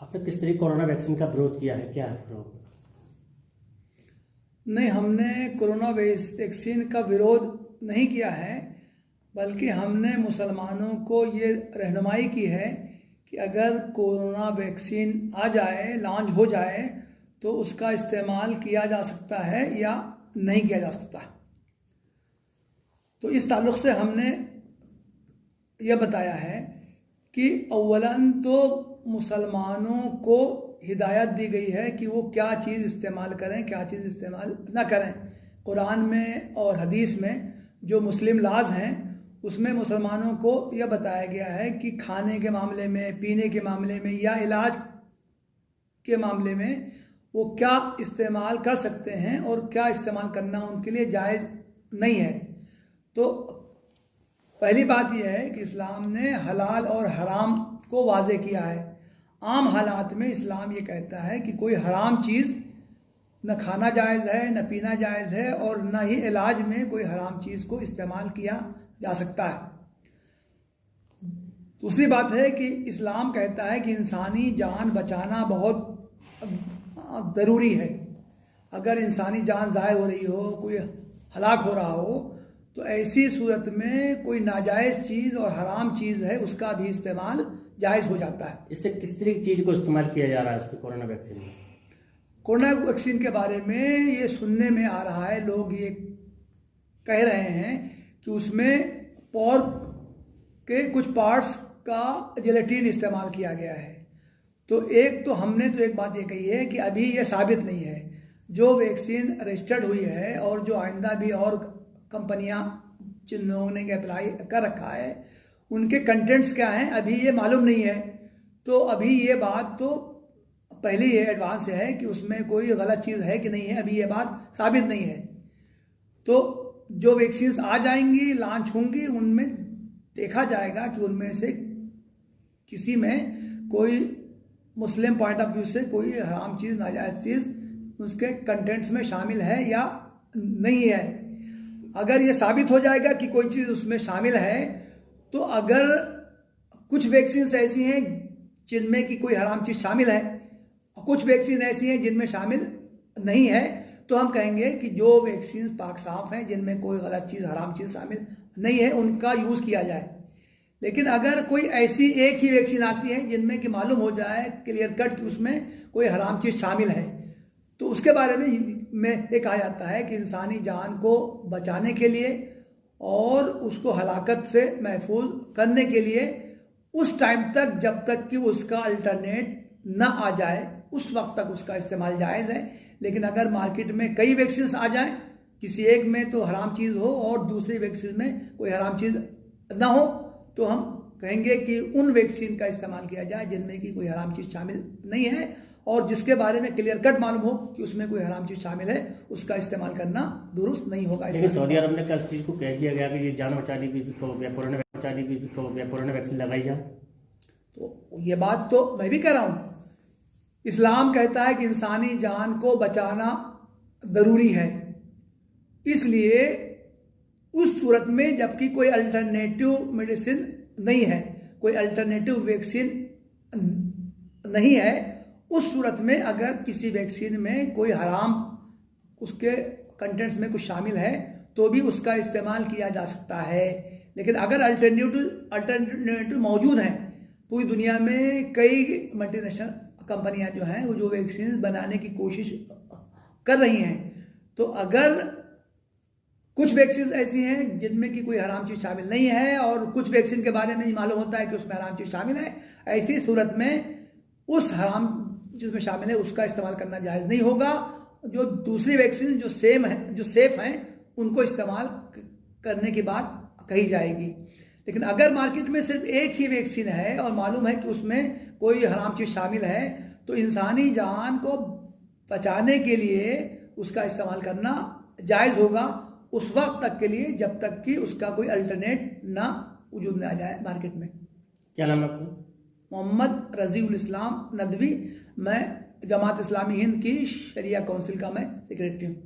आपने किस तरीके कोरोना वैक्सीन का विरोध किया है, क्या है विरोध? नहीं, हमने कोरोना वैक्सीन का विरोध नहीं किया है, बल्कि हमने मुसलमानों को ये रहनुमाई की है कि अगर कोरोना वैक्सीन आ जाए, लॉन्च हो जाए, तो उसका इस्तेमाल किया जा सकता है या नहीं किया जा सकता। तो इस ताल्लुक़ से हमने यह बताया है कि अव्वलन तो मुसलमानों को हिदायत दी गई है कि वो क्या चीज़ इस्तेमाल करें, क्या चीज़ इस्तेमाल ना करें। कुरान में और हदीस में जो मुस्लिम लाज हैं उसमें मुसलमानों को यह बताया गया है कि खाने के मामले में, पीने के मामले में या इलाज के मामले में वो क्या इस्तेमाल कर सकते हैं और क्या इस्तेमाल करना उनके लिए जायज़ नहीं है। तो पहली बात यह है कि इस्लाम ने हलाल और हराम को वाज़े किया है। आम हालात में इस्लाम ये कहता है कि कोई हराम चीज़ न खाना जायज़ है, न पीना जायज़ है, और न ही इलाज में कोई हराम चीज़ को इस्तेमाल किया जा सकता है। दूसरी बात है कि इस्लाम कहता है कि इंसानी जान बचाना बहुत ज़रूरी है। अगर इंसानी जान ज़ाहिर हो रही हो, कोई हलाक हो रहा हो, तो ऐसी सूरत में कोई नाजायज़ चीज़ और हराम चीज़ है उसका भी इस्तेमाल जायज़ हो जाता है। इससे किस तरीके चीज़ को इस्तेमाल किया जा रहा है इसके कोरोना वैक्सीन में? कोरोना वैक्सीन के बारे में ये सुनने में आ रहा है, लोग ये कह रहे हैं कि उसमें पोर्क के कुछ पार्ट्स का जेलेटिन इस्तेमाल किया गया है। तो हमने तो एक बात ये कही है कि अभी ये साबित नहीं है। जो वैक्सीन रजिस्टर्ड हुई है और जो आइंदा भी और कंपनियां जिन लोगों ने अप्लाई कर रखा है उनके कंटेंट्स क्या हैं अभी ये मालूम नहीं है। तो अभी ये बात तो पहले ही एडवांस है कि उसमें कोई गलत चीज़ है कि नहीं है, अभी ये बात साबित नहीं है। तो जो वैक्सीन्स आ जाएंगी, लॉन्च होंगी, उनमें देखा जाएगा कि उनमें से किसी में कोई मुस्लिम पॉइंट ऑफ व्यू से कोई हराम चीज़, नाजायज़ चीज़ उसके कंटेंट्स में शामिल है या नहीं है। अगर ये साबित हो जाएगा कि कोई चीज़ उसमें शामिल है, तो अगर कुछ वैक्सीन्स ऐसी हैं जिनमें कि कोई हराम चीज़ शामिल है और कुछ वैक्सीन ऐसी हैं जिनमें शामिल नहीं है, तो हम कहेंगे कि जो वैक्सीन पाक साफ हैं, जिनमें कोई गलत चीज़, हराम चीज़ शामिल नहीं है, उनका यूज़ किया जाए। लेकिन अगर कोई ऐसी एक ही वैक्सीन आती है जिनमें कि मालूम हो जाए क्लियर कट कि उसमें कोई हराम चीज़ शामिल है, तो उसके बारे में ये कहा जाता है कि इंसानी जान को बचाने के लिए और उसको हलाकत से महफूज करने के लिए उस टाइम तक, जब तक कि उसका अल्टरनेट ना आ जाए, उस वक्त तक उसका इस्तेमाल जायज़ है। लेकिन अगर मार्केट में कई वैक्सीन आ जाएं, किसी एक में तो हराम चीज़ हो और दूसरी वैक्सीन में कोई हराम चीज़ ना हो, तो हम कहेंगे कि उन वैक्सीन का इस्तेमाल किया जाए जिनमें कि कोई हराम चीज़ शामिल नहीं है और जिसके बारे में क्लियर कट मालूम हो कि उसमें कोई हराम चीज़ शामिल है, उसका इस्तेमाल करना दुरुस्त नहीं होगा। लेकिन सऊदी अरब ने कल इस चीज़ को कह दिया गया कि ये जान बचाने की कोरोना वैक्सीन लगाई जाए। तो ये बात तो मैं भी कह रहा हूँ, इस्लाम कहता है कि इंसानी जान को बचाना ज़रूरी है। इसलिए उस सूरत में जबकि कोई अल्टरनेटिव मेडिसिन नहीं है, कोई अल्टरनेटिव वैक्सीन नहीं है, उस सूरत में अगर किसी वैक्सीन में कोई हराम उसके कंटेंट्स में कुछ शामिल है तो भी उसका इस्तेमाल किया जा सकता है। लेकिन अगर अल्टरनेटिव मौजूद हैं, पूरी दुनिया में कई मल्टीनेशनल कंपनियां जो हैं वो जो वैक्सीन बनाने की कोशिश कर रही हैं, तो अगर कुछ वैक्सीन ऐसी हैं जिनमें कि कोई हराम चीज़ शामिल नहीं है और कुछ वैक्सीन के बारे में मालूम होता है कि उसमें हराम चीज़ शामिल है, ऐसी सूरत में उस हराम चीज़ में शामिल है उसका इस्तेमाल करना जायज़ नहीं होगा। जो दूसरी वैक्सीन जो सेफ हैं उनको इस्तेमाल करने की बात कही जाएगी। लेकिन अगर मार्केट में सिर्फ एक ही वैक्सीन है और मालूम है कि उसमें कोई हराम चीज़ शामिल है, तो इंसानी जान को बचाने के लिए उसका इस्तेमाल करना जायज़ होगा उस वक्त तक के लिए जब तक कि उसका कोई अल्टरनेट ना वजूद में आ जाए मार्केट में। क्या नाम है आपका? मोहम्मद रज़ीउल इस्लाम नदवी। मैं जमात इस्लामी हिंद की शरिया काउंसिल का मैं सेक्रेटरी हूँ।